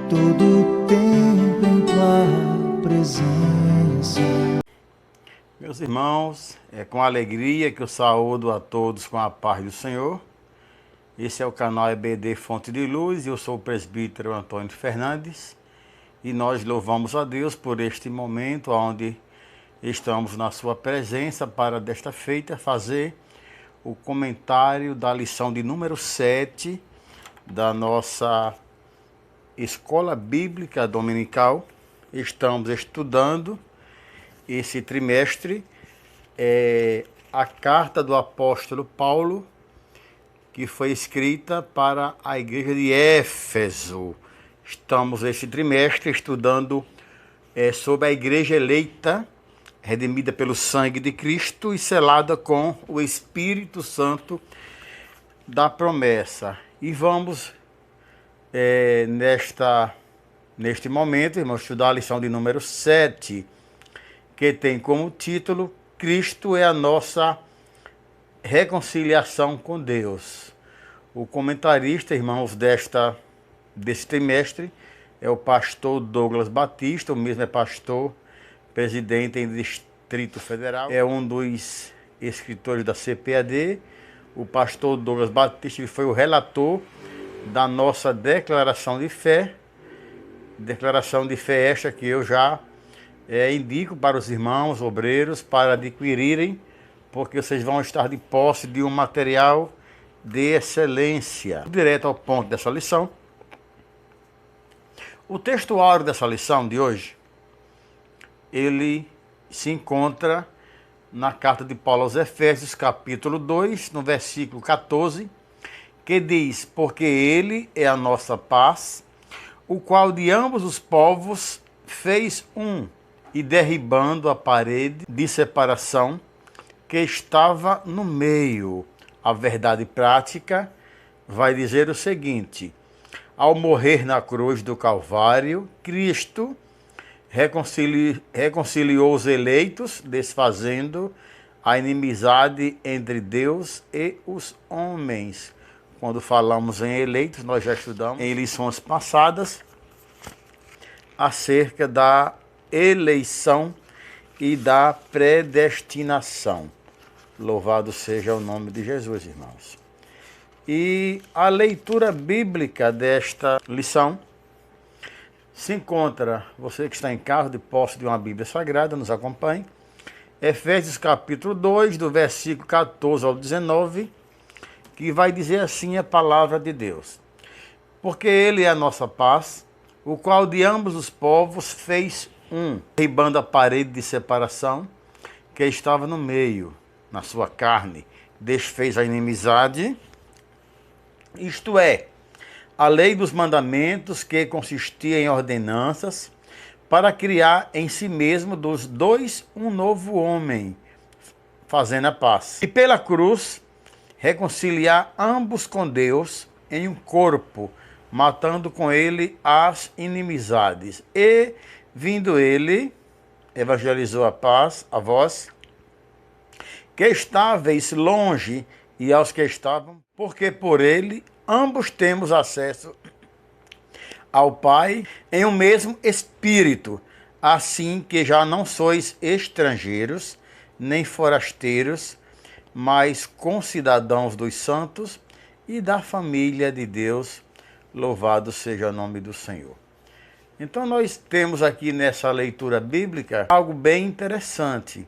todo tempo em tua presença. Meus irmãos, é com alegria que eu saúdo a todos com a paz do Senhor. Esse é o canal EBD Fonte de Luz e eu sou o presbítero Antônio Fernandes. E nós louvamos a Deus por este momento onde estamos na sua presença para desta feita fazer o comentário da lição de número 7 da nossa Escola Bíblica Dominical. Estamos estudando esse trimestre a carta do apóstolo Paulo, que foi escrita para a igreja de Éfeso. Estamos esse trimestre estudando sobre a igreja eleita, redimida pelo sangue de Cristo e selada com o Espírito Santo da promessa. E vamos, neste momento, irmãos, estudar a lição de número 7, que tem como título Cristo é a nossa reconciliação com Deus. O comentarista, irmãos, desse trimestre é o pastor Douglas Batista, o mesmo é pastor, presidente em Distrito Federal, é um dos escritores da CPAD. O pastor Douglas Batista foi o relator da nossa declaração de fé esta que eu já indico para os irmãos obreiros para adquirirem, porque vocês vão estar de posse de um material de excelência. Direto ao ponto dessa lição. O textuário dessa lição de hoje, ele se encontra na carta de Paulo aos Efésios, capítulo 2, no versículo 14, que diz: porque ele é a nossa paz, o qual de ambos os povos fez um, e derribando a parede de separação que estava no meio. A verdade prática vai dizer o seguinte: ao morrer na cruz do Calvário, Cristo reconciliou os eleitos, desfazendo a inimizade entre Deus e os homens. Quando falamos em eleitos, nós já estudamos em lições passadas acerca da eleição e da predestinação. Louvado seja o nome de Jesus, irmãos. E a leitura bíblica desta lição se encontra, você que está em casa, de posse de uma Bíblia Sagrada, nos acompanhe. Efésios capítulo 2, do versículo 14 ao 19, que vai dizer assim a palavra de Deus: porque ele é a nossa paz, o qual de ambos os povos fez um, derribando a parede de separação que estava no meio, na sua carne, desfez a inimizade, isto é, a lei dos mandamentos, que consistia em ordenanças, para criar em si mesmo dos dois um novo homem, fazendo a paz. E pela cruz, reconciliar ambos com Deus em um corpo, matando com ele as inimizades. E, vindo ele, evangelizou a paz a vós, que estáveis longe, e aos que estavam, porque por ele ambos temos acesso ao Pai em um mesmo Espírito, assim que já não sois estrangeiros, nem forasteiros, mas concidadãos dos santos e da família de Deus. Louvado seja o nome do Senhor. Então nós temos aqui nessa leitura bíblica algo bem interessante.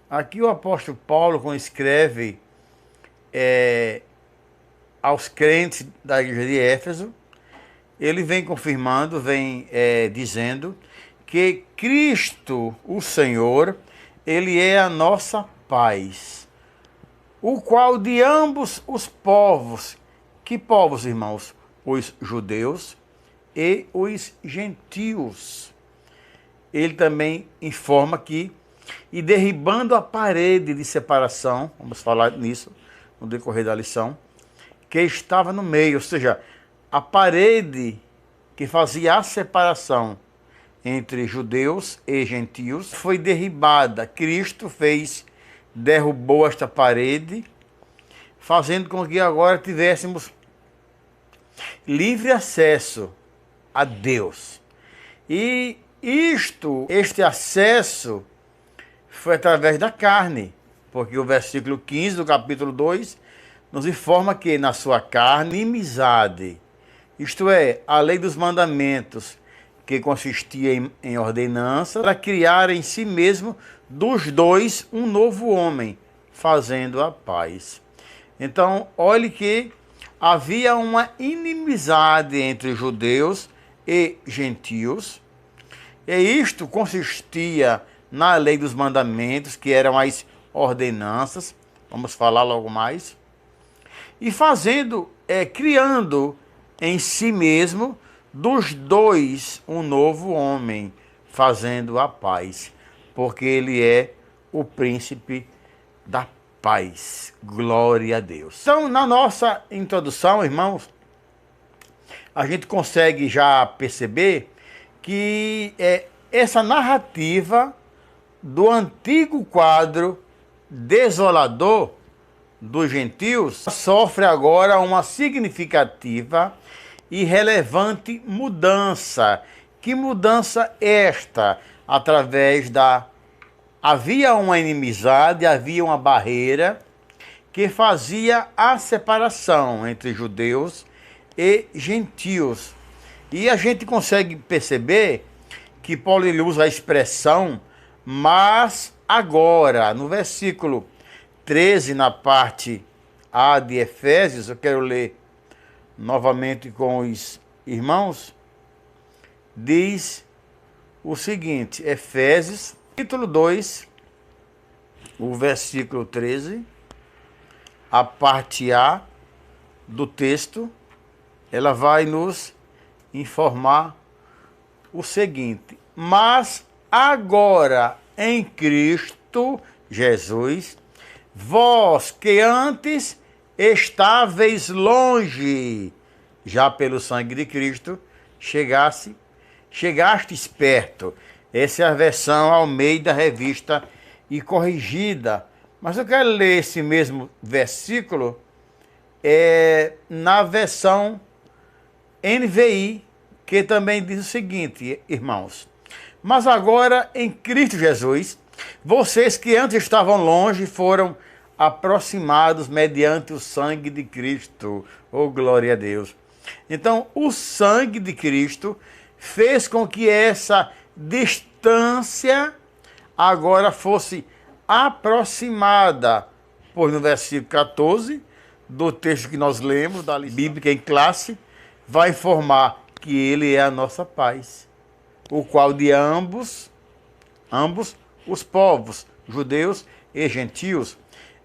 Aqui o apóstolo Paulo, quando escreve aos crentes da igreja de Éfeso, ele vem confirmando, dizendo que Cristo, o Senhor, ele é a nossa paz, o qual de ambos os povos, que povos, irmãos? Os judeus e os gentios. Ele também informa que, e derribando a parede de separação, vamos falar nisso no decorrer da lição, que estava no meio, ou seja, a parede que fazia a separação entre judeus e gentios foi derribada. Cristo derrubou esta parede, fazendo com que agora tivéssemos livre acesso a Deus. E este acesso foi através da carne, porque o versículo 15 do capítulo 2 nos informa que na sua carne, inimizade, isto é, a lei dos mandamentos, que consistia em ordenança, para criar em si mesmo dos dois um novo homem, fazendo a paz. Então, olhe que havia uma inimizade entre judeus e gentios, e isto consistia na lei dos mandamentos, que eram as ordenanças, vamos falar logo mais, e criando em si mesmo dos dois um novo homem, fazendo a paz, porque ele é o príncipe da paz. Glória a Deus. Então, na nossa introdução, irmãos, a gente consegue já perceber que essa narrativa do antigo quadro desolador dos gentios sofre agora uma significativa e relevante mudança. Que mudança esta? Através havia uma inimizade, havia uma barreira que fazia a separação entre judeus e gentios. E a gente consegue perceber que Paulo ele usa a expressão mas agora, no versículo 13, na parte A de Efésios, eu quero ler novamente com os irmãos, diz o seguinte, Efésios, capítulo 2, o versículo 13, a parte A do texto, ela vai nos informar o seguinte, mas agora em Cristo Jesus, vós que antes estáveis longe, já pelo sangue de Cristo, chegastes perto. Essa é a versão Almeida Revista e Corrigida. Mas eu quero ler esse mesmo versículo na versão NVI, que também diz o seguinte, irmãos. Mas agora em Cristo Jesus, vocês que antes estavam longe foram aproximados mediante o sangue de Cristo. Oh, glória a Deus. Então, o sangue de Cristo fez com que essa distância agora fosse aproximada. Pois no versículo 14 do texto que nós lemos, da lição bíblica em classe, vai informar que ele é a nossa paz, o qual de ambos os povos, judeus e gentios,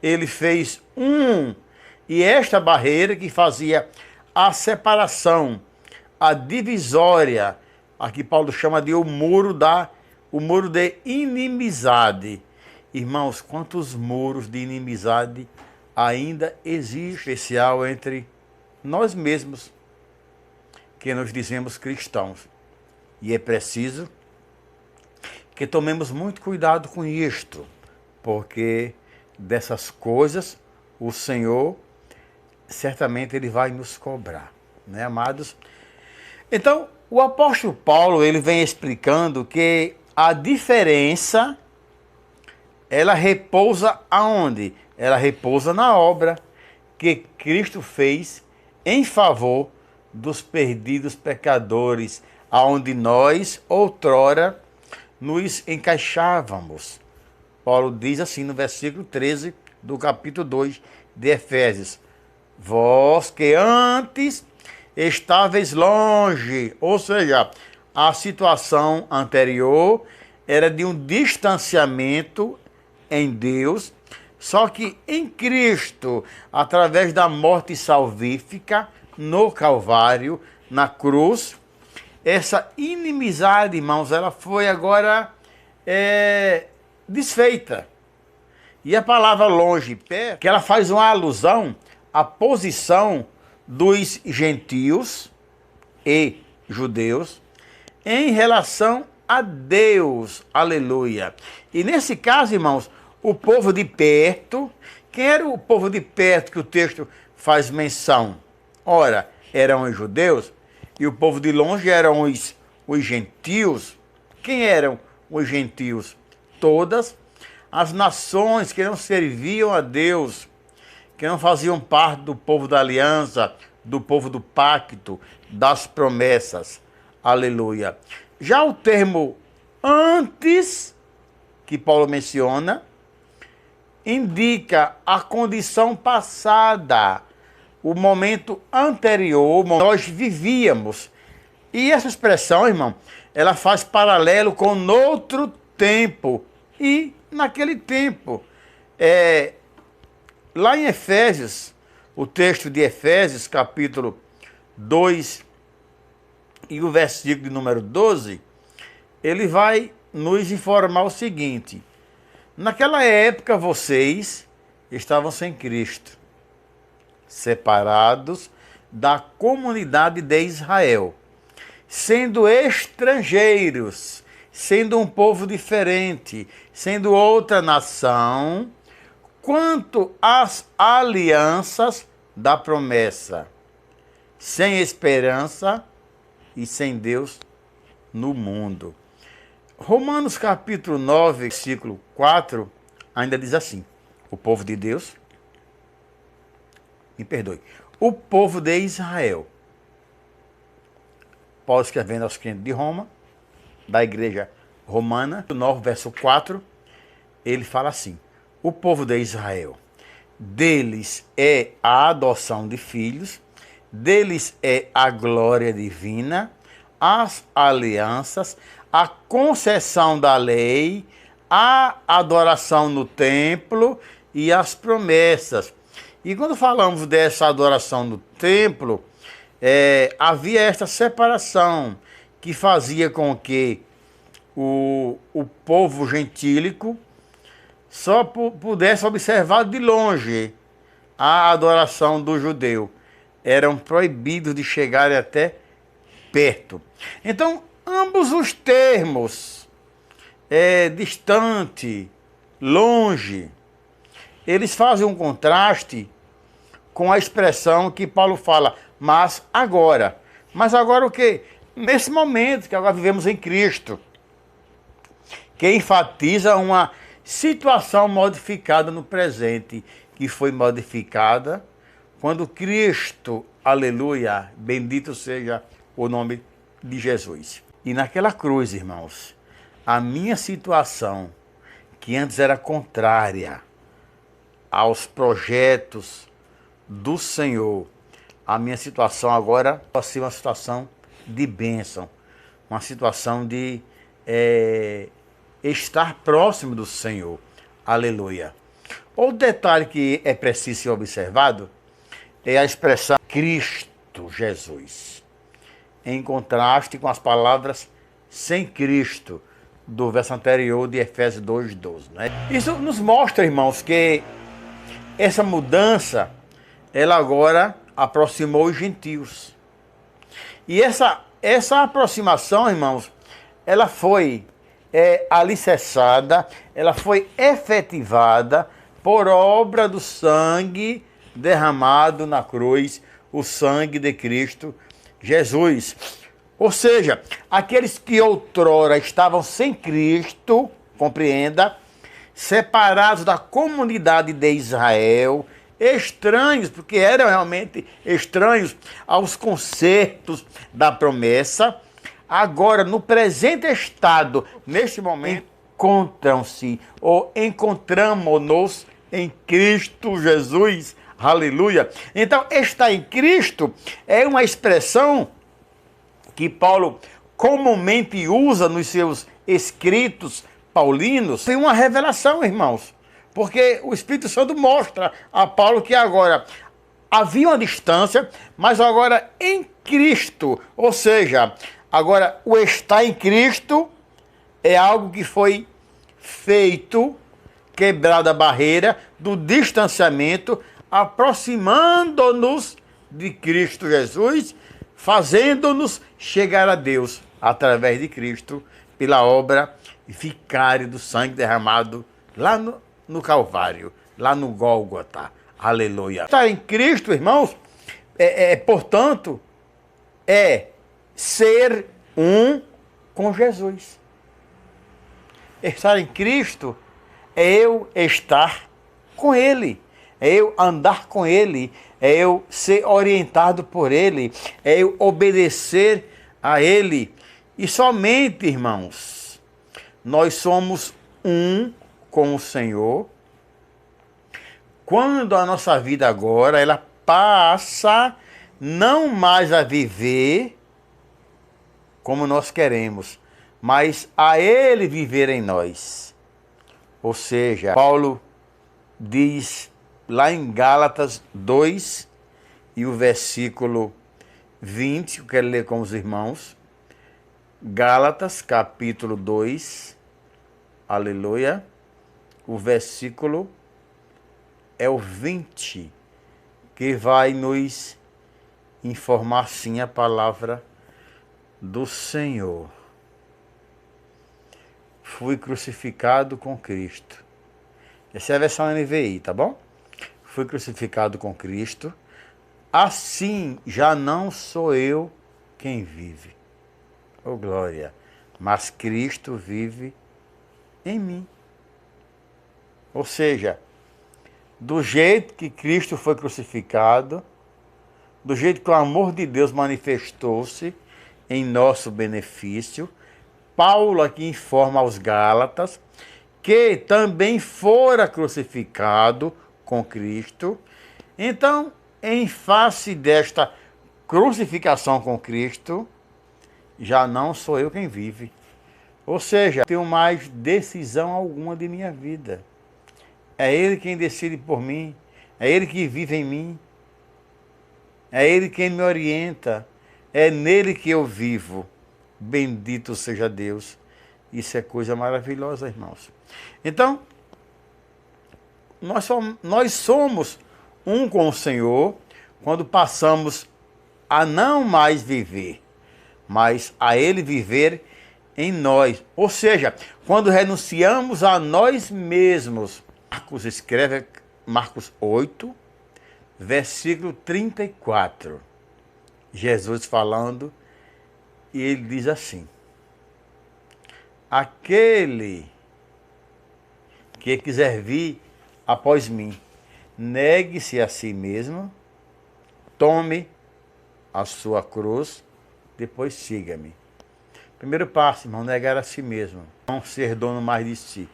ele fez um. E esta barreira que fazia a separação, a divisória, aqui Paulo chama de o muro de inimizade. Irmãos, quantos muros de inimizade ainda existem, especial entre nós mesmos, que nos dizemos cristãos. E é preciso que tomemos muito cuidado com isto, porque dessas coisas o Senhor certamente ele vai nos cobrar, né, amados? Então, o apóstolo Paulo, ele vem explicando que a diferença, ela repousa aonde? Ela repousa na obra que Cristo fez em favor dos perdidos pecadores, aonde nós, outrora, nos encaixávamos. Paulo diz assim no versículo 13 do capítulo 2 de Efésios, vós que antes estáveis longe, ou seja, a situação anterior era de um distanciamento em Deus, só que em Cristo, através da morte salvífica no Calvário, na cruz, essa inimizade, irmãos, ela foi agora desfeita. E a palavra longe, perto, que ela faz uma alusão à posição dos gentios e judeus em relação a Deus. Aleluia. E nesse caso, irmãos, o povo de perto, quem era o povo de perto que o texto faz menção? Ora, eram os judeus, e o povo de longe eram os gentios. Quem eram os gentios? Todas as nações que não serviam a Deus, que não faziam parte do povo da aliança, do povo do pacto, das promessas. Aleluia. Já o termo antes, que Paulo menciona, indica a condição passada, o momento anterior, nós vivíamos. E essa expressão, irmão, ela faz paralelo com outro tempo. E naquele tempo, lá em Efésios, o texto de Efésios, capítulo 2, e o versículo de número 12, ele vai nos informar o seguinte: naquela época vocês estavam sem Cristo, separados da comunidade de Israel, sendo estrangeiros, sendo um povo diferente, sendo outra nação, quanto às alianças da promessa, sem esperança e sem Deus no mundo. Romanos capítulo 9, versículo 4, ainda diz assim: o povo de Deus, me perdoe, o povo de Israel. Paulo escrevendo aos crentes de Roma, da igreja romana, 9, verso 4, ele fala assim: o povo de Israel, deles é a adoção de filhos, deles é a glória divina, as alianças, a concessão da lei, a adoração no templo e as promessas. E quando falamos dessa adoração no templo, havia esta separação que fazia com que o povo gentílico só pudesse observar de longe a adoração do judeu. Eram proibidos de chegar até perto. Então, ambos os termos, distante, longe, eles fazem um contraste com a expressão que Paulo fala, mas agora. Mas agora o quê? Nesse momento que agora vivemos em Cristo, que enfatiza uma situação modificada no presente, que foi modificada quando Cristo, aleluia, bendito seja o nome de Jesus. E naquela cruz, irmãos, a minha situação, que antes era contrária aos projetos do Senhor, a minha situação agora vai ser uma situação de bênção, uma situação de estar próximo do Senhor. Aleluia. Outro detalhe que é preciso ser observado é a expressão Cristo Jesus, em contraste com as palavras sem Cristo, do verso anterior de Efésios 2:12. Né? Isso nos mostra, irmãos, que essa mudança, ela agora aproximou os gentios. E essa aproximação, irmãos, ela foi alicerçada, ela foi efetivada por obra do sangue derramado na cruz, o sangue de Cristo Jesus. Ou seja, aqueles que outrora estavam sem Cristo, compreenda, separados da comunidade de Israel, estranhos, porque eram realmente estranhos aos conceitos da promessa, agora, no presente estado, neste momento, encontram-se ou encontramos-nos em Cristo Jesus. Aleluia! Então, estar em Cristo é uma expressão que Paulo comumente usa nos seus escritos paulinos. Tem uma revelação, irmãos, porque o Espírito Santo mostra a Paulo que agora havia uma distância, mas agora em Cristo, ou seja, agora o estar em Cristo é algo que foi feito, quebrada a barreira do distanciamento, aproximando-nos de Cristo Jesus, fazendo-nos chegar a Deus através de Cristo, pela obra vicária do sangue derramado lá no Calvário, lá no Gólgota. Aleluia. Estar em Cristo, irmãos, portanto, ser um com Jesus. Estar em Cristo é eu estar com Ele, é eu andar com Ele, é eu ser orientado por Ele, é eu obedecer a Ele. E somente, irmãos, nós somos um com o Senhor quando a nossa vida agora, ela passa não mais a viver como nós queremos, mas a Ele viver em nós. Ou seja, Paulo diz lá em Gálatas 2 e o versículo 20, eu quero ler com os irmãos. Gálatas capítulo 2, aleluia, o versículo é o 20, que vai nos informar sim a palavra do Senhor. Fui crucificado com Cristo. Essa é a versão NVI, tá bom? Fui crucificado com Cristo. Assim já não sou eu quem vive. Oh glória! Mas Cristo vive em mim. Ou seja, do jeito que Cristo foi crucificado, do jeito que o amor de Deus manifestou-se em nosso benefício, Paulo aqui informa aos Gálatas que também fora crucificado com Cristo. Então, em face desta crucificação com Cristo, já não sou eu quem vive. Ou seja, não tenho mais decisão alguma de minha vida. É Ele quem decide por mim, é Ele que vive em mim, é Ele quem me orienta, é nele que eu vivo. Bendito seja Deus. Isso é coisa maravilhosa, irmãos. Então, nós somos um com o Senhor quando passamos a não mais viver, mas a Ele viver em nós. Ou seja, quando renunciamos a nós mesmos. Marcos escreve, Marcos 8, versículo 34. Jesus falando, e ele diz assim: aquele que quiser vir após mim, negue-se a si mesmo, tome a sua cruz, depois siga-me. Primeiro passo, irmão, negar a si mesmo, não ser dono mais de si,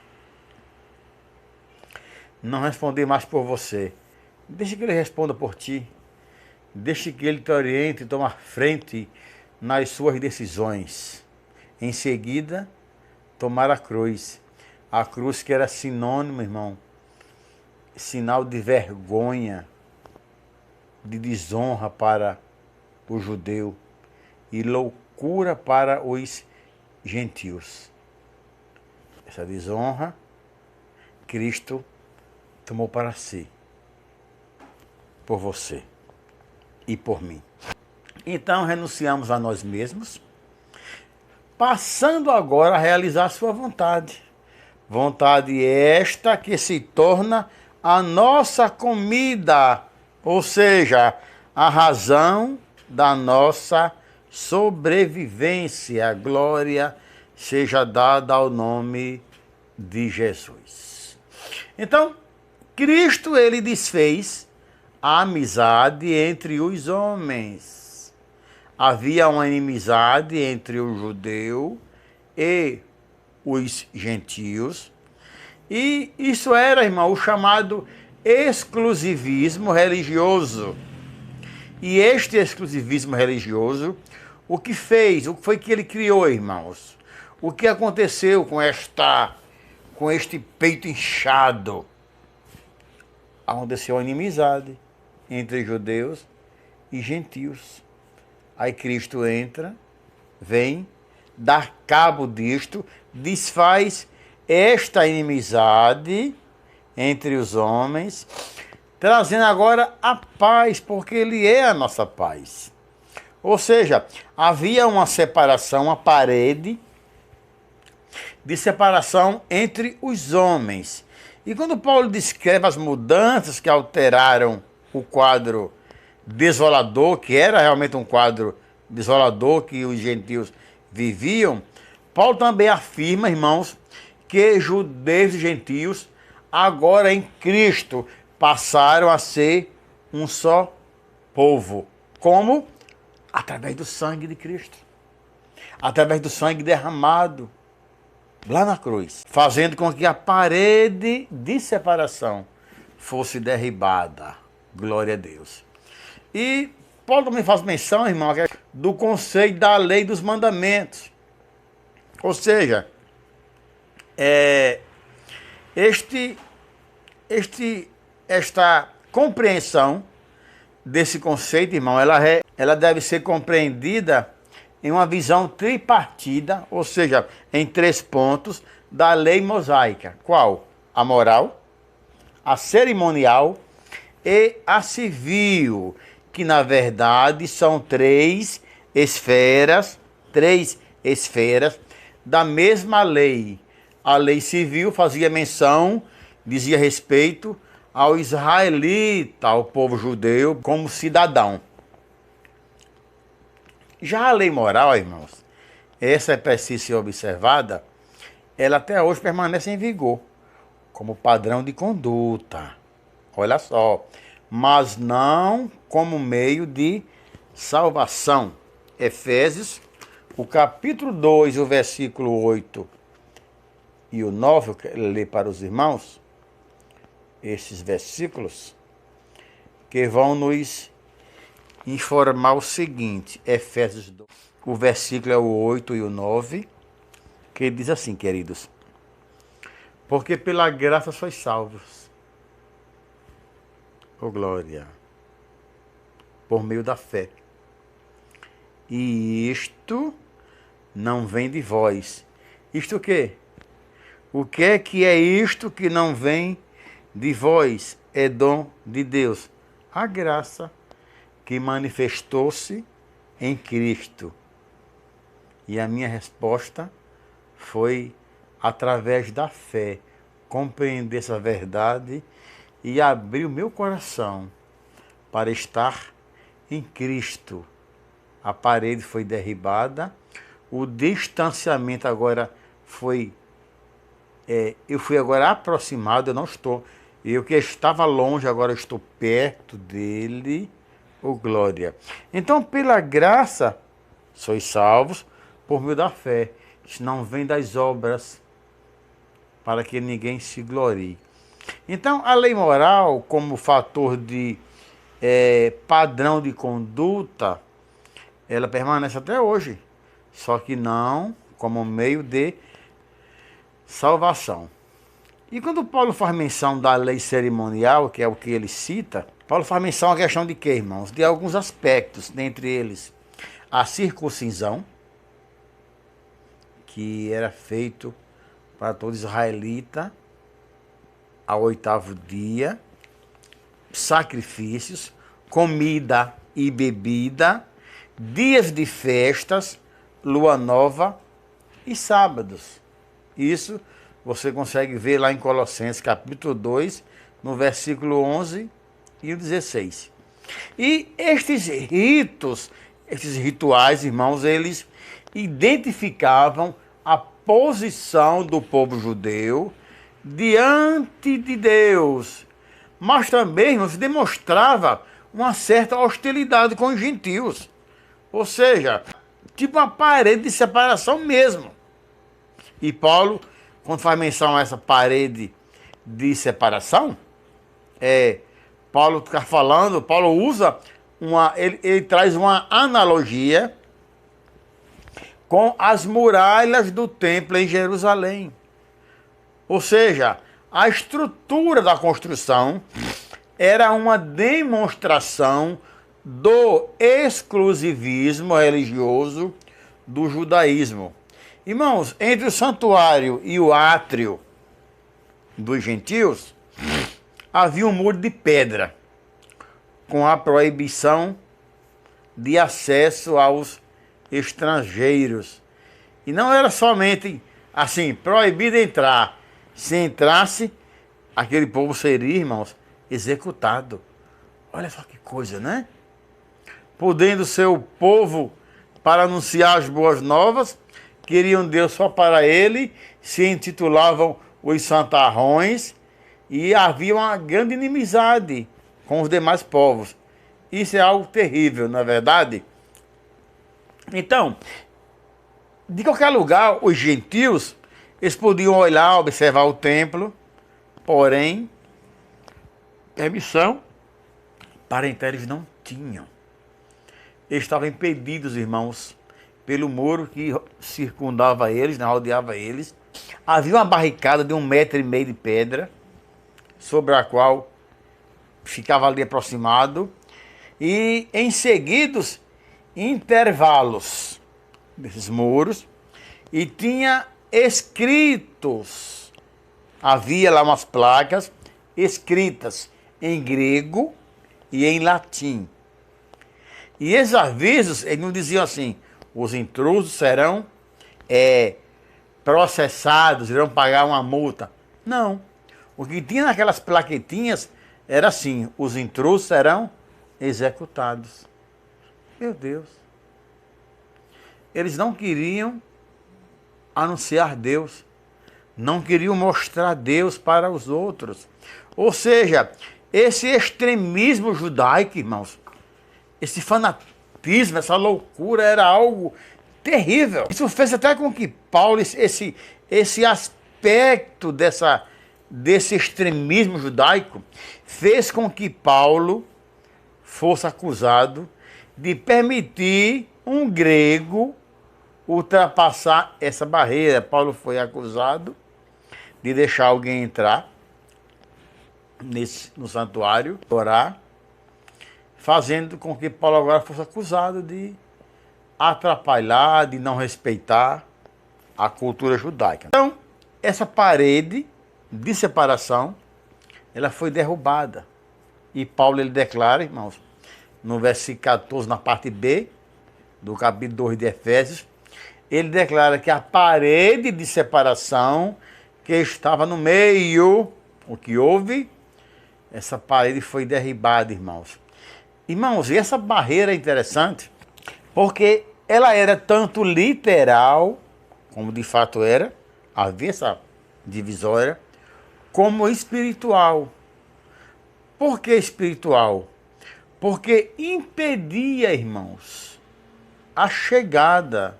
não responder mais por você. Deixe que Ele responda por ti. Deixe que Ele te oriente e tome frente nas suas decisões. Em seguida, tomar a cruz. A cruz que era sinônimo, irmão, sinal de vergonha, de desonra para o judeu e loucura para os gentios. Essa desonra, Cristo tomou para si, por você e por mim. Então renunciamos a nós mesmos, passando agora a realizar a sua vontade. Vontade esta que se torna a nossa comida, ou seja, a razão da nossa sobrevivência. Glória seja dada ao nome de Jesus. Então, Cristo, ele desfez a amizade entre os homens. Havia uma inimizade entre o judeu e os gentios. E isso era, irmão, o chamado exclusivismo religioso. E este exclusivismo religioso, o que fez? O que foi que ele criou, irmãos? O que aconteceu com este peito inchado? Aconteceu a inimizade entre judeus e gentios. Aí Cristo entra, vem, dá cabo disto, desfaz esta inimizade entre os homens, trazendo agora a paz, porque Ele é a nossa paz. Ou seja, havia uma separação, uma parede de separação entre os homens. E quando Paulo descreve as mudanças que alteraram o quadro desolador, que era realmente um quadro desolador que os gentios viviam, Paulo também afirma, irmãos, que judeus e gentios, agora em Cristo, passaram a ser um só povo. Como? Através do sangue de Cristo. Através do sangue derramado lá na cruz. Fazendo com que a parede de separação fosse derribada. Glória a Deus. E Paulo também faz menção, irmão, do conceito da lei dos mandamentos. Ou seja, esta compreensão desse conceito, irmão, ela deve ser compreendida em uma visão tripartida, ou seja, em 3 pontos da lei mosaica. Qual? A moral, a cerimonial e a civil, que na verdade são 3 esferas da mesma lei. A lei civil fazia menção, dizia respeito ao israelita, ao povo judeu, como cidadão. Já a lei moral, irmãos, essa é preciso ser observada, ela até hoje permanece em vigor, como padrão de conduta. Olha só, mas não como meio de salvação. Efésios, o capítulo 2, o versículo 8 e o 9, eu quero ler para os irmãos, esses versículos, que vão nos informar o seguinte, Efésios 2, o versículo é o 8 e o 9, que diz assim, queridos: porque pela graça sois salvos, ô glória, por meio da fé. E isto não vem de vós. Isto o quê? O que é isto que não vem de vós? É dom de Deus. A graça que manifestou-se em Cristo. E a minha resposta foi através da fé, compreender essa verdade e abrir o meu coração para estar em Cristo. A parede foi derribada, o distanciamento agora foi, eu fui agora aproximado, eu não estou, eu que estava longe, agora estou perto dele. Oh, glória. Então, pela graça, sois salvos por meio da fé. Isso não vem das obras, para que ninguém se glorie. Então, a lei moral, como fator de padrão de conduta, ela permanece até hoje. Só que não como meio de salvação. E quando Paulo faz menção da lei cerimonial, que é o que ele cita, Paulo faz menção à questão de quê, irmãos? De alguns aspectos, dentre eles a circuncisão, que era feito para todo israelita ao 8º dia, sacrifícios, comida e bebida, dias de festas, lua nova e sábados. Isso você consegue ver lá em Colossenses capítulo 2, no versículo 11 e o 16. E estes ritos, esses rituais, irmãos, eles identificavam a posição do povo judeu diante de Deus, mas também, irmãos, demonstrava uma certa hostilidade com os gentios. Ou seja, tipo uma parede de separação mesmo. E Paulo, quando faz menção a essa parede de separação, Paulo está falando, Paulo usa ele traz uma analogia com as muralhas do templo em Jerusalém. Ou seja, a estrutura da construção era uma demonstração do exclusivismo religioso do judaísmo. Irmãos, entre o santuário e o átrio dos gentios, havia um muro de pedra, com a proibição de acesso aos estrangeiros. E não era somente assim, proibido entrar. Se entrasse, aquele povo seria, irmãos, executado. Olha só que coisa, né? Podendo ser o povo para anunciar as boas novas, queriam Deus só para ele, se intitulavam os santarrões e havia uma grande inimizade com os demais povos. Isso é algo terrível, não é verdade? Então, de qualquer lugar, os gentios, eles podiam olhar, observar o templo, porém, permissão para entrar eles não tinham. Eles estavam impedidos, irmãos, pelo muro que circundava eles, né, rodeava eles. Havia uma barricada de 1,5 metro de pedra, sobre a qual ficava ali aproximado, e em seguidos intervalos desses muros, e tinha escritos, havia lá umas placas escritas em grego e em latim. E esses avisos, eles não diziam assim: os intrusos serão processados, irão pagar uma multa. Não. O que tinha naquelas plaquetinhas era assim: os intrusos serão executados. Meu Deus. Eles não queriam anunciar Deus. Não queriam mostrar Deus para os outros. Ou seja, esse extremismo judaico, irmãos, esse fanatismo, essa loucura era algo terrível. Isso fez até com que Paulo, esse aspecto desse extremismo judaico, fez com que Paulo fosse acusado de permitir um grego ultrapassar essa barreira. Paulo foi acusado de deixar alguém entrar no santuário, orar, fazendo com que Paulo agora fosse acusado de atrapalhar, de não respeitar a cultura judaica. Então, essa parede de separação, ela foi derrubada. E Paulo, ele declara, irmãos, no versículo 14, na parte B, do capítulo 2 de Efésios, ele declara que a parede de separação que estava no meio, o que houve, essa parede foi derribada, irmãos. Irmãos, e essa barreira é interessante, porque ela era tanto literal, como de fato era, havia essa divisória, como espiritual. Por que espiritual? Porque impedia, irmãos, a chegada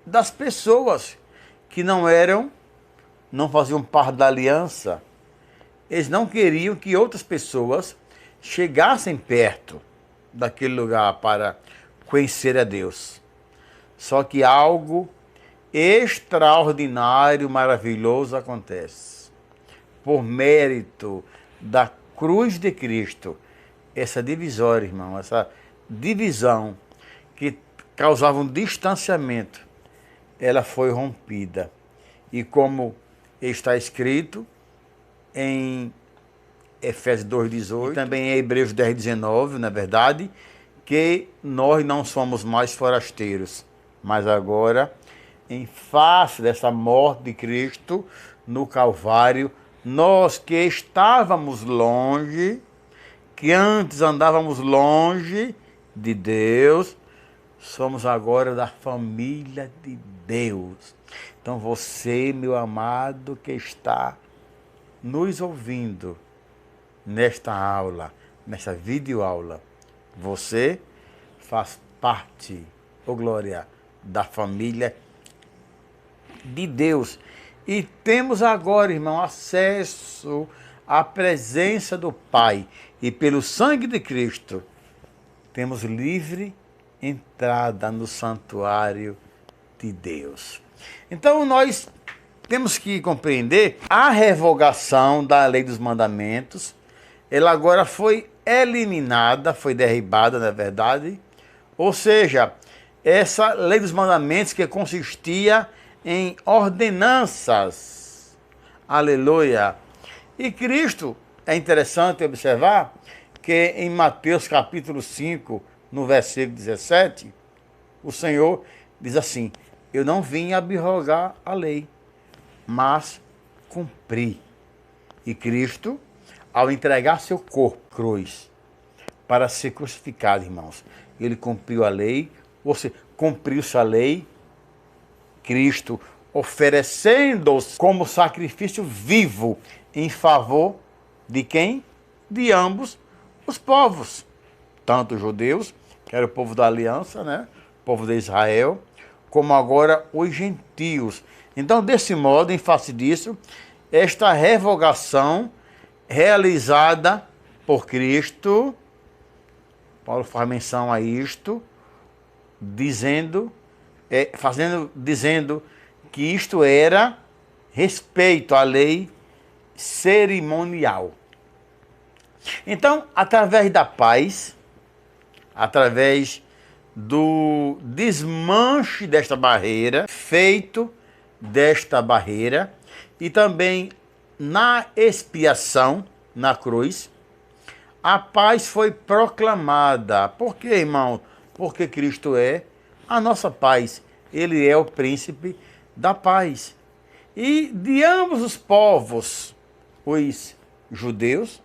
das pessoas que não faziam parte da aliança. Eles não queriam que outras pessoas chegassem perto daquele lugar para conhecer a Deus. Só que algo extraordinário, maravilhoso acontece. Por mérito da cruz de Cristo, essa divisória, irmão, essa divisão que causava um distanciamento, ela foi rompida. E como está escrito em Efésios 2,18, e também em Hebreus 10,19, na verdade, que nós não somos mais forasteiros, mas agora, em face dessa morte de Cristo no Calvário, nós que estávamos longe, que antes andávamos longe de Deus, somos agora da família de Deus. Então você, meu amado, que está nos ouvindo nesta aula, nesta videoaula, você faz parte, oh glória, da família de Deus. E temos agora, irmão, acesso à presença do Pai. E pelo sangue de Cristo, temos livre entrada no santuário de Deus. Então nós temos que compreender a revogação da lei dos mandamentos. Ela agora foi eliminada, foi derribada, na verdade. Ou seja, essa lei dos mandamentos que consistia em ordenanças. Aleluia. E Cristo, é interessante observar que em Mateus capítulo 5, no versículo 17, o Senhor diz assim: eu não vim abrogar a lei, mas cumprir. E Cristo, ao entregar seu corpo, cruz, para ser crucificado, irmãos, ele cumpriu a lei, ou seja, cumpriu-se a lei, Cristo oferecendo-se como sacrifício vivo em favor de quem? De ambos os povos, tanto os judeus, que era o povo da aliança, né? O povo de Israel, como agora os gentios. Então, desse modo, em face disso, esta revogação realizada por Cristo, Paulo faz menção a isto, dizendo que isto era respeito à lei cerimonial. Então, através da paz, através do desmanche desta barreira, feito desta barreira, e também na expiação, na cruz, a paz foi proclamada. Por quê, irmão? Porque Cristo é a nossa paz. Ele é o príncipe da paz. E de ambos os povos, os judeus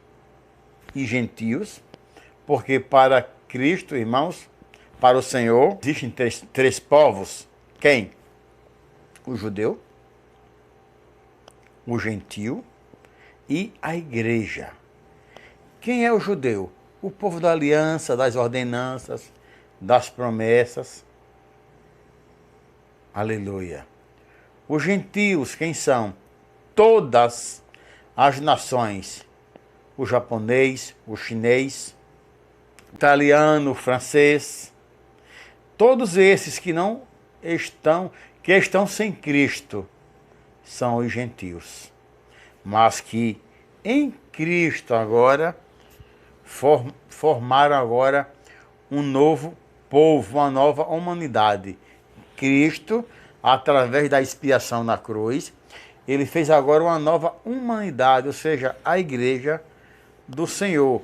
e gentios, porque para Cristo, irmãos, para o Senhor, existem três povos. Quem? O judeu, o gentio e a igreja. Quem é o judeu? O povo da aliança, das ordenanças, das promessas. Aleluia. Os gentios, quem são? Todas as nações. O japonês, o chinês, o italiano, o francês. Todos esses que não estão, que estão sem Cristo, são os gentios. Mas que em Cristo agora formaram agora um novo povo, uma nova humanidade. Cristo, através da expiação na cruz, ele fez agora uma nova humanidade, ou seja, a igreja do Senhor.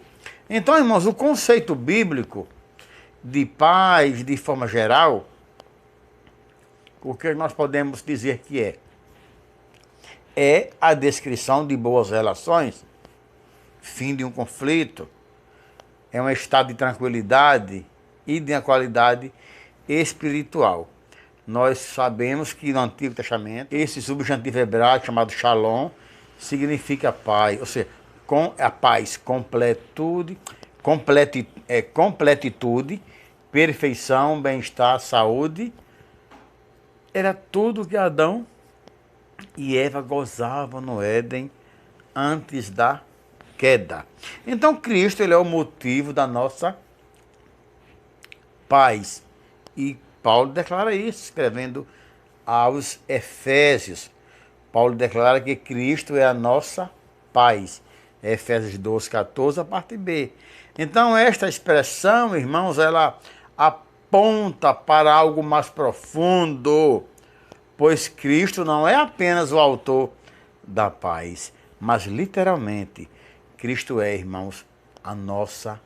Então, irmãos, o conceito bíblico de paz, de forma geral, o que nós podemos dizer que é a descrição de boas relações, fim de um conflito, é um estado de tranquilidade e de uma qualidade espiritual. Nós sabemos que no Antigo Testamento, esse substantivo hebraico chamado shalom significa paz, ou seja, com a paz, completitude, perfeição, bem-estar, saúde. Era tudo que Adão e Eva gozavam no Éden antes da queda. Então Cristo, ele é o motivo da nossa paz. E Paulo declara isso, escrevendo aos Efésios. Paulo declara que Cristo é a nossa paz. Efésios 12, 14, a parte B. Então esta expressão, irmãos, ela aponta para algo mais profundo, pois Cristo não é apenas o autor da paz, mas literalmente Cristo é, irmãos, a nossa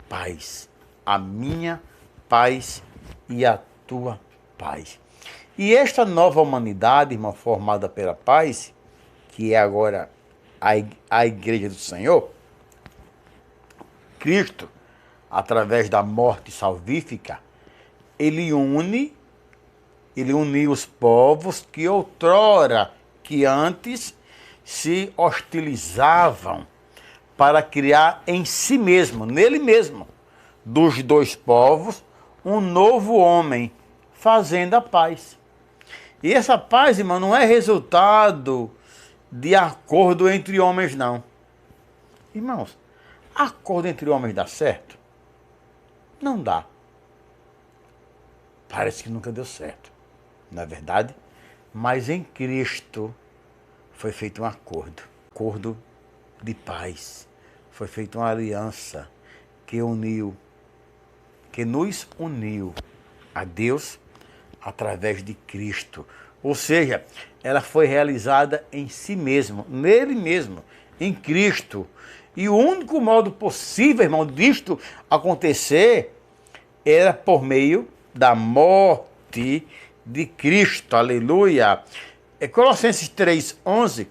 paz, a minha paz e a tua paz. E esta nova humanidade, irmão, formada pela paz, que é agora a igreja do Senhor, Cristo, através da morte salvífica, ele uniu os povos que outrora, que antes se hostilizavam para criar em si mesmo, nele mesmo, dos dois povos, um novo homem, fazendo a paz. E essa paz, irmão, não é resultado de acordo entre homens, não. Irmãos, acordo entre homens dá certo? Não dá. Parece que nunca deu certo, não é verdade? Mas em Cristo foi feito um acordo de paz. Foi feita uma aliança que nos uniu a Deus através de Cristo. Ou seja, ela foi realizada em si mesmo, nele mesmo, em Cristo. E o único modo possível, irmão, disto acontecer era por meio da morte de Cristo. Aleluia! Colossenses 3:11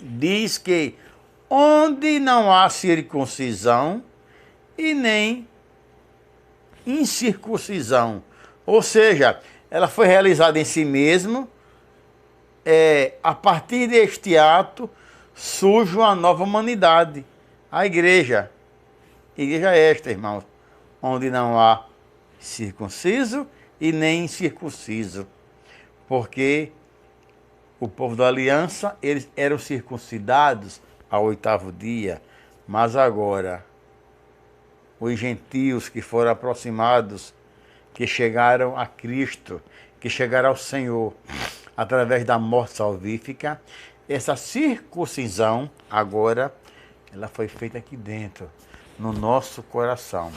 diz que onde não há circuncisão e nem incircuncisão. Ou seja, ela foi realizada em si mesmo. A partir deste ato surge uma nova humanidade. A igreja. Igreja esta, irmãos, onde não há circunciso e nem incircunciso. Porque o povo da aliança, eles eram circuncidados ao 8º dia, mas agora os gentios que foram aproximados, que chegaram a Cristo, que chegaram ao Senhor através da morte salvífica, essa circuncisão agora ela foi feita aqui dentro, no nosso coração.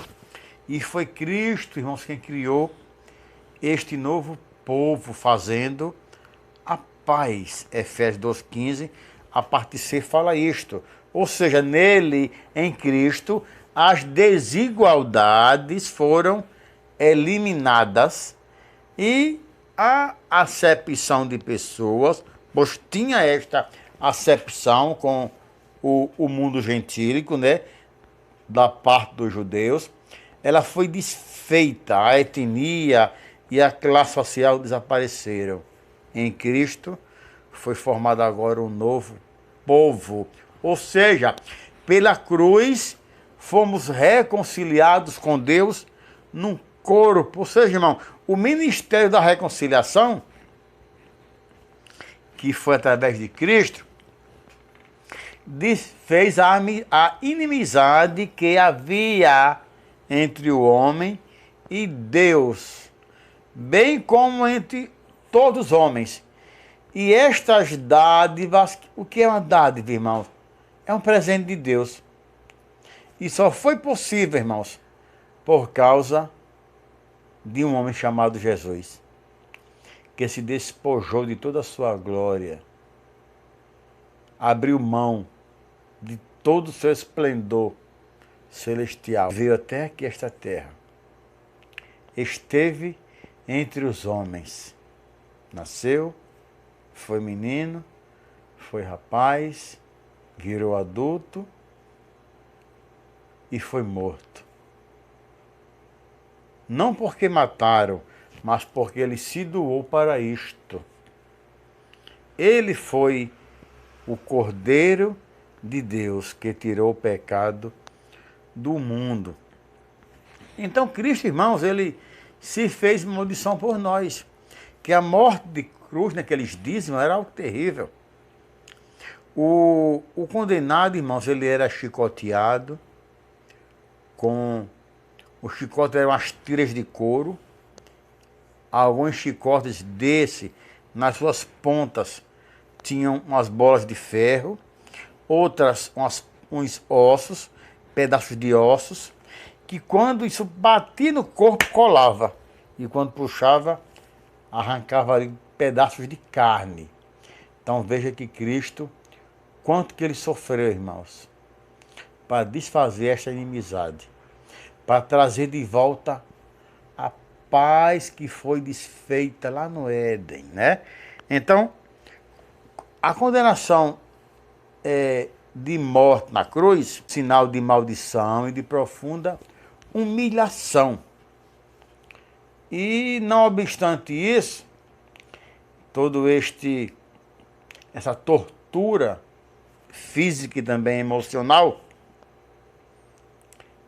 E foi Cristo, irmãos, quem criou este novo povo, fazendo a paz. Efésios 2,15, a parte C fala isto. Ou seja, nele, em Cristo, as desigualdades foram eliminadas e a acepção de pessoas, pois tinha esta acepção com o mundo gentílico, né, da parte dos judeus, ela foi desfeita, a etnia e a classe social desapareceram. Em Cristo foi formado agora um novo povo, ou seja, pela cruz fomos reconciliados com Deus num corpo. Ou seja, irmão, o ministério da reconciliação, que foi através de Cristo, desfez a inimizade que havia entre o homem e Deus, bem como entre todos os homens. E estas dádivas, o que é uma dádiva, irmãos? É um presente de Deus. E só foi possível, irmãos, por causa de um homem chamado Jesus, que se despojou de toda a sua glória, abriu mão de todo o seu esplendor celestial, veio até aqui esta terra, esteve entre os homens, nasceu, foi menino, foi rapaz, virou adulto e foi morto. Não porque mataram, mas porque ele se doou para isto. Ele foi o Cordeiro de Deus que tirou o pecado do mundo. Então Cristo, irmãos, ele se fez maldição por nós. Que a morte de cruz, né, que eles dizem, era algo terrível. O condenado, irmãos, ele era chicoteado com... Os chicotes eram as tiras de couro. Alguns chicotes desse, nas suas pontas, tinham umas bolas de ferro. Outras, uns ossos, pedaços de ossos, que quando isso batia no corpo, colava. E quando puxava, arrancava ali pedaços de carne. Então veja que Cristo, quanto que ele sofreu, irmãos, para desfazer esta inimizade, para trazer de volta a paz que foi desfeita lá no Éden, né? Então, a condenação de morte na cruz, sinal de maldição e de profunda humilhação. E não obstante isso, essa tortura física e também emocional,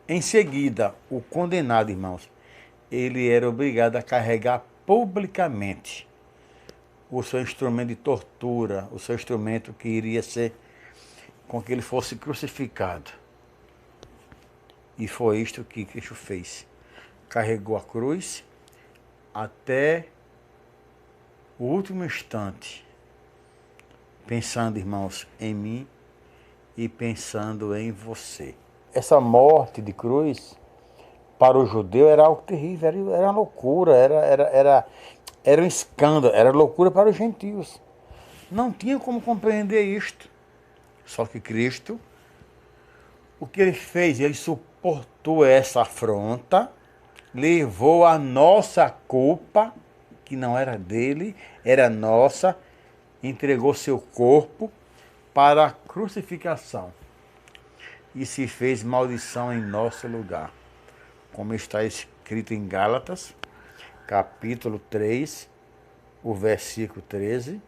em seguida, o condenado, irmãos, ele era obrigado a carregar publicamente o seu instrumento de tortura, o seu instrumento que iria ser com que ele fosse crucificado. E foi isto que Cristo fez. Carregou a cruz até o último instante, pensando, irmãos, em mim e pensando em você. Essa morte de cruz, para o judeu, era algo terrível, era uma loucura, era um escândalo, era loucura para os gentios. Não tinha como compreender isto. Só que Cristo, o que ele fez? Ele suportou essa afronta, levou a nossa culpa, que não era dele, era nossa, entregou seu corpo para a crucificação e se fez maldição em nosso lugar, como está escrito em Gálatas, capítulo 3, o versículo 13,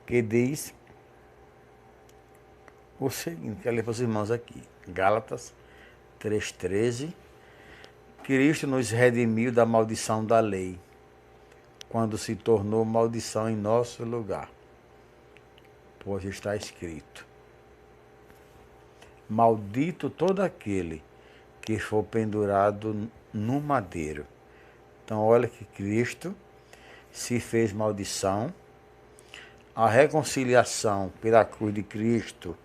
que diz o seguinte, quero ler para os irmãos aqui. Gálatas 3,13. Cristo nos redimiu da maldição da lei, quando se tornou maldição em nosso lugar. Pois está escrito: maldito todo aquele que for pendurado no madeiro. Então olha que Cristo se fez maldição, a reconciliação pela cruz de Cristo,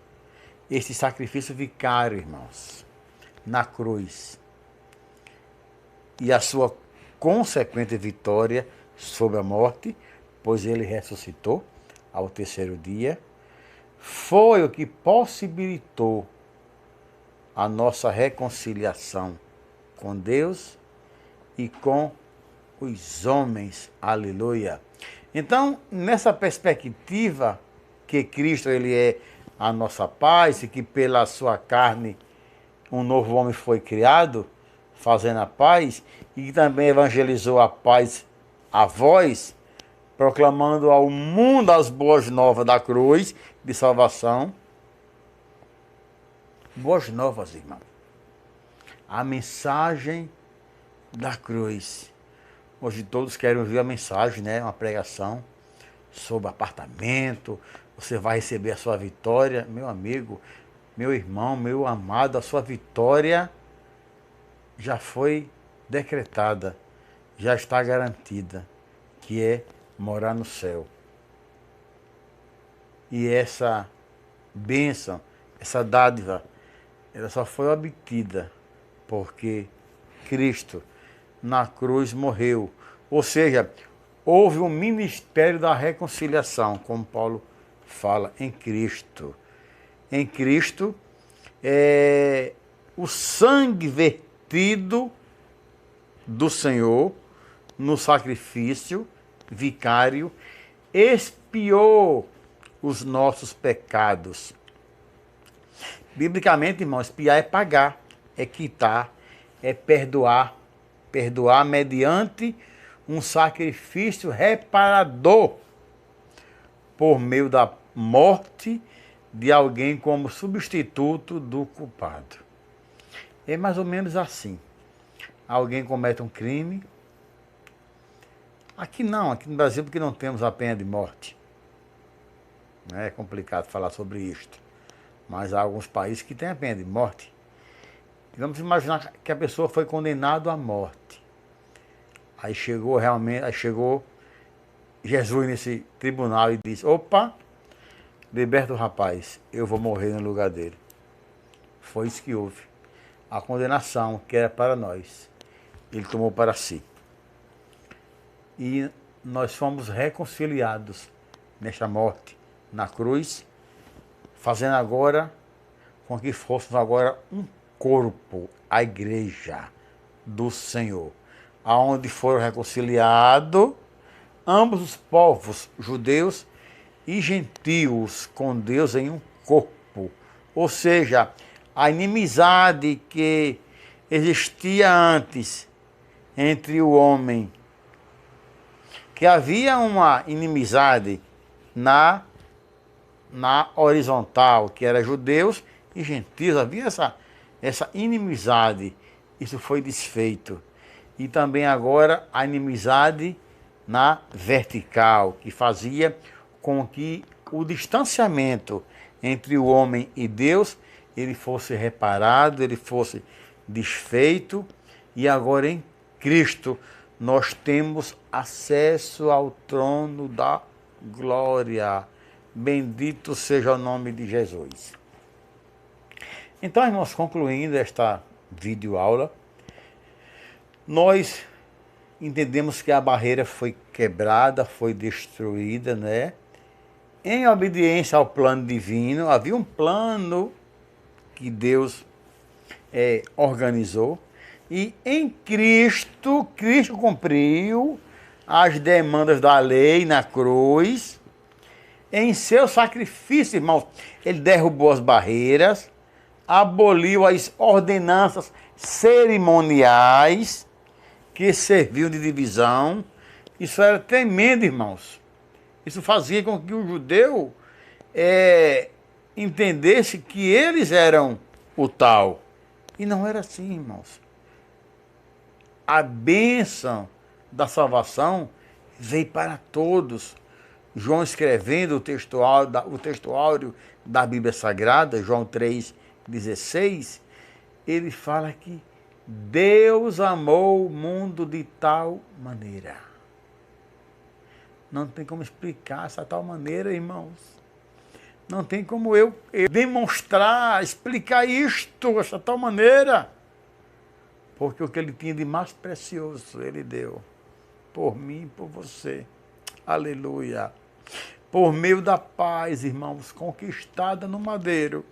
esse sacrifício vicário, irmãos, na cruz, e a sua consequente vitória sobre a morte, pois ele ressuscitou ao terceiro dia, foi o que possibilitou a nossa reconciliação com Deus e com os homens. Aleluia. Então, nessa perspectiva que Cristo ele é a nossa paz e que pela sua carne um novo homem foi criado, fazendo a paz, e que também evangelizou a paz a vós, proclamando ao mundo as boas novas da cruz de salvação. Boas novas, irmão. A mensagem da cruz. Hoje todos querem ouvir a mensagem, né? Uma pregação sobre apartamento. Você vai receber a sua vitória. Meu amigo, meu irmão, meu amado, a sua vitória já foi decretada, já está garantida, que é morar no céu. E essa bênção, essa dádiva, ela só foi obtida porque Cristo na cruz morreu. Ou seja, houve um ministério da reconciliação, como Paulo fala, em Cristo. Em Cristo, o sangue vertido do Senhor no sacrifício vicário expiou os nossos pecados. Biblicamente, irmão, expiar é pagar, é quitar, é perdoar. Perdoar mediante um sacrifício reparador por meio da morte de alguém como substituto do culpado. É mais ou menos assim. Alguém comete um crime. Aqui não, aqui no Brasil, porque não temos a pena de morte. É complicado falar sobre isto. Mas há alguns países que têm a pena de morte. Vamos imaginar que a pessoa foi condenada à morte. Aí chegou Jesus nesse tribunal e disse: opa, liberta o rapaz, eu vou morrer no lugar dele. Foi isso que houve. A condenação que era para nós, ele tomou para si. E nós fomos reconciliados nesta morte, na cruz, fazendo agora com que fôssemos agora um corpo, a igreja do Senhor, aonde foram reconciliados ambos os povos, judeus e gentios, com Deus em um corpo. Ou seja, a inimizade que existia antes entre o homem, que havia uma inimizade na horizontal, que era judeus e gentios, havia essa inimizade, isso foi desfeito. E também agora a inimizade na vertical, que fazia com que o distanciamento entre o homem e Deus, ele fosse reparado, ele fosse desfeito, e agora em Cristo nós temos acesso ao trono da glória. Bendito seja o nome de Jesus. Então, irmãos, concluindo esta videoaula, nós entendemos que a barreira foi quebrada, foi destruída, né? Em obediência ao plano divino, havia um plano que Deus organizou, e em Cristo cumpriu as demandas da lei na cruz. Em seu sacrifício, irmãos, ele derrubou as barreiras, aboliu as ordenanças cerimoniais, que serviam de divisão. Isso era tremendo, irmãos. Isso fazia com que o judeu entendesse que eles eram o tal. E não era assim, irmãos. A bênção da salvação veio para todos. João escrevendo o texto áureo da Bíblia Sagrada, João 3,16, ele fala que Deus amou o mundo de tal maneira. Não tem como explicar essa tal maneira, irmãos. Não tem como eu demonstrar, explicar isto, essa tal maneira. Porque o que ele tinha de mais precioso, ele deu. Por mim e por você. Aleluia. Por meio da paz, irmãos, conquistada no madeiro.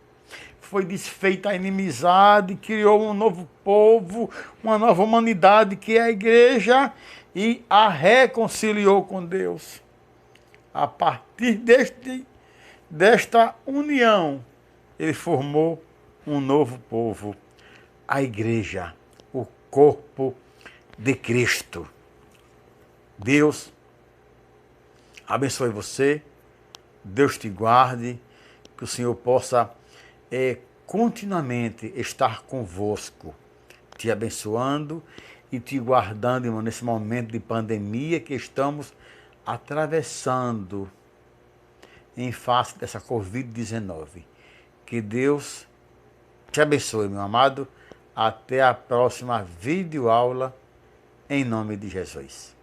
Foi desfeita a inimizade, criou um novo povo, uma nova humanidade que é a igreja e a reconciliou com Deus. A partir desta união, ele formou um novo povo, a igreja, o corpo de Cristo. Deus abençoe você, Deus te guarde, que o Senhor possa continuamente estar convosco, te abençoando e te guardando, irmão, nesse momento de pandemia que estamos atravessando em face dessa Covid-19. Que Deus te abençoe, meu amado. Até a próxima videoaula, em nome de Jesus.